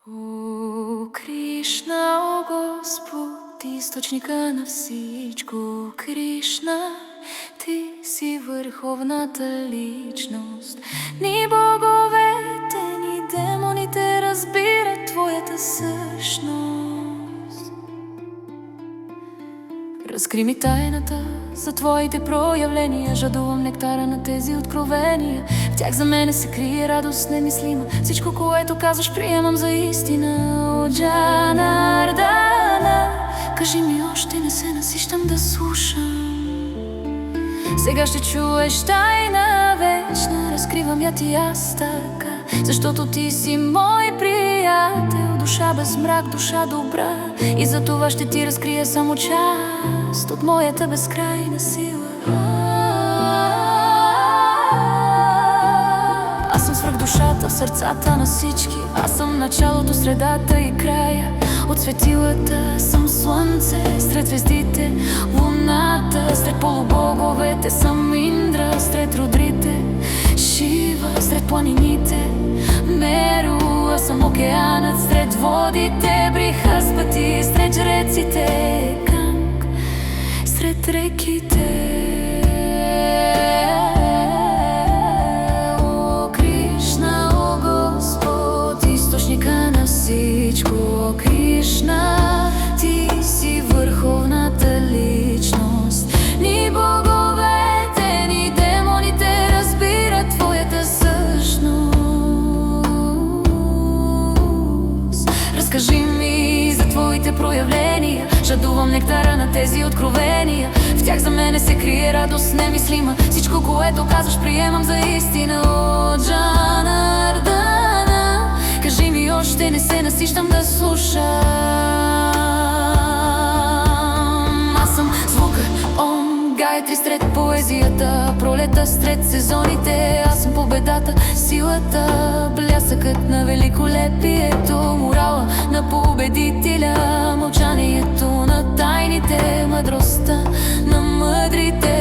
О, Кришна, о Господ, източника на всичко. Кришна, ти си върховната личност. Ни боговете, ни демоните разбират твоята същност. Разкри ми тайната за твоите проявления. Жадувам нектара на тези откровения. В тях за мене се крие радост немислима. Всичко, което казваш, приемам за истина. О, Джанардана, кажи ми още, не се насищам да слушам. Сега ще чуеш тайна вечна. Разкривам я ти аз така, защото ти си мой приятел. Душа без мрак, душа добра. И за това ще ти разкрия само част от моята безкрайна сила. Аз съм свръх душата в сърцата на всички. Аз съм началото, средата и края. От светилата съм слънце, сред звездите луната. Сред полубоговете съм Индра, сред родрите Шива. Сред планините Меру, аз съм океанът. Сред водите Брихаспати, сред жреците Ганг, сред реките. О, Кришна, о Господ, източника на всичко. О, Кришна, ти си върховната личност. Ни боговете, ни демоните разбират твоята същност. Разкажи ми за твоите проявления. Жадувам нектара на тези откровения. В тях за мене се крие радост немислима. Всичко, което казваш, приемам за истина. О, Джанардана, кажи ми още, не се насищам да слушам. Аз съм звука, Ом, Гаятри сред поезията, пролета сред сезоните. Аз съм победата, силата, блясъкът на великолепието, морала на победителя, мълчанието на тайните, мъдростта на мъдрите.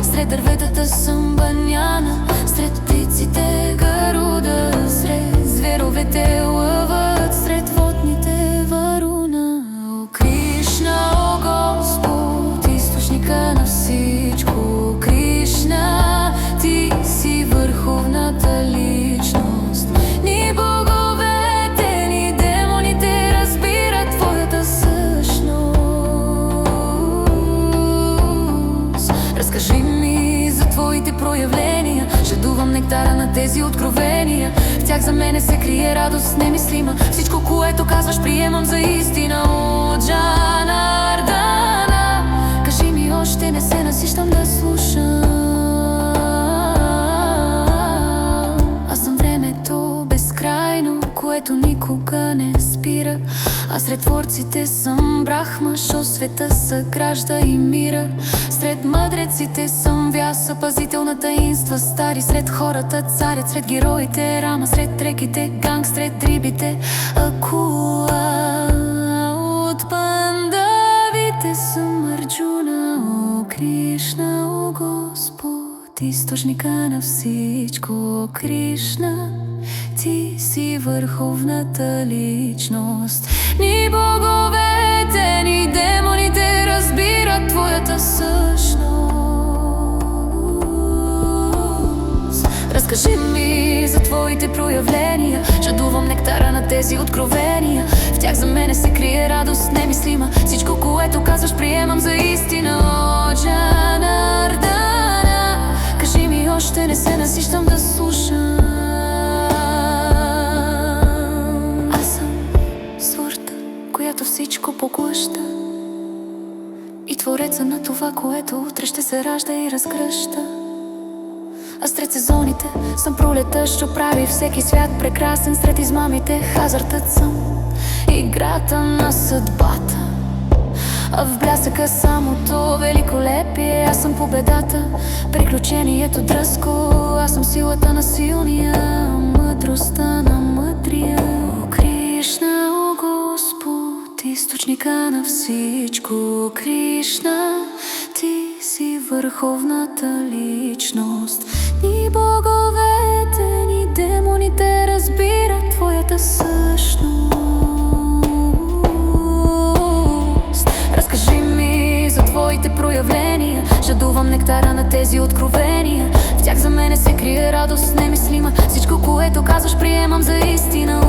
Сред дърветата съм баняна, сред птиците Гаруда, сред зверовете лъвът, сред водните Варуна. О, Кришна, о Господ, източника на всичко. О, Кришна, ти си върховната личност. Ни боговете, ни демоните разбират твоята същност. Разкажи ми за твоите проявления. Жадувам нектара на тези откровения. В тях за мене се крие радост немислима. Всичко, което казваш, приемам за истина. О, Джанардана, кажи ми още, не се насищам да слушам. Аз съм времето безкрайно, което никога не спира. А сред творците съм Брахма, шо света съгражда и мира. Сред мъдреците съм Вяса, пазител на таинства стари. Сред хората царят, сред героите Рама, сред реките Ганг, сред рибите Акула. От пандавите съм Арджуна. О, Кришна, о Господ, източника на всичко. О, Кришна, ти си върховната личност. Ни боговете, ни демоните разбират твоята същност. Разкажи ми за твоите проявления. Жадувам нектара на тези откровения. В тях за мене се крие радост немислима. Всичко, което казваш, приемам за истина. О, Джанардана, кажи ми още, не се насищам да слушам. Която всичко поглъща, и твореца на това, което утре ще се ражда и разгръща. А сред сезоните съм пролета, що прави всеки свят прекрасен. Сред измамите хазартът съм, играта на съдбата. А в блясъка самото великолепие. Аз съм победата, приключението дръзко. Аз съм силата на силния, мъдростта на мъдрия. О, Кришна, о Господ, източника на всичко. О, Кришна, ти си върховната личност. Ни боговете, ни демоните разбират тези откровения. В тях за мене се крие радост немислима. Всичко, което казваш, приемам за истина.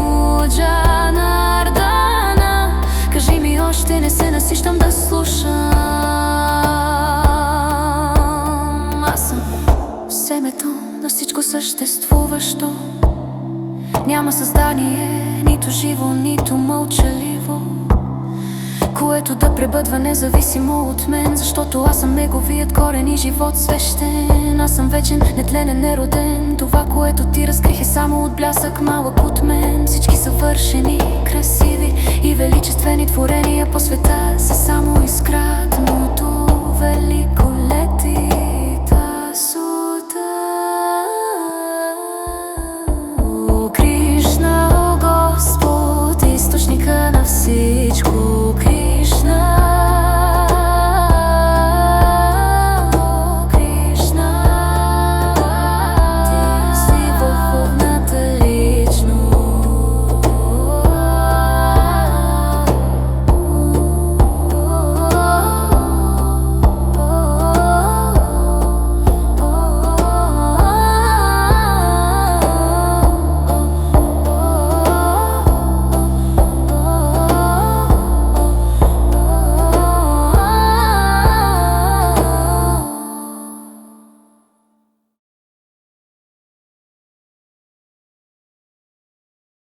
Джанардана, кажи ми още, не се насищам да слушам. Аз съм семето на всичко съществуващо. Няма създание, нито живо, нито мълчаливо, което да пребъдва независимо от мен. Защото аз съм неговият корен и живот свещен. Аз съм вечен, нетленен, нероден. Това, което ти разкрих, е само от блясък малък от мен. Всички съвършени, красиви и величествени творения по света са само изкрадното велико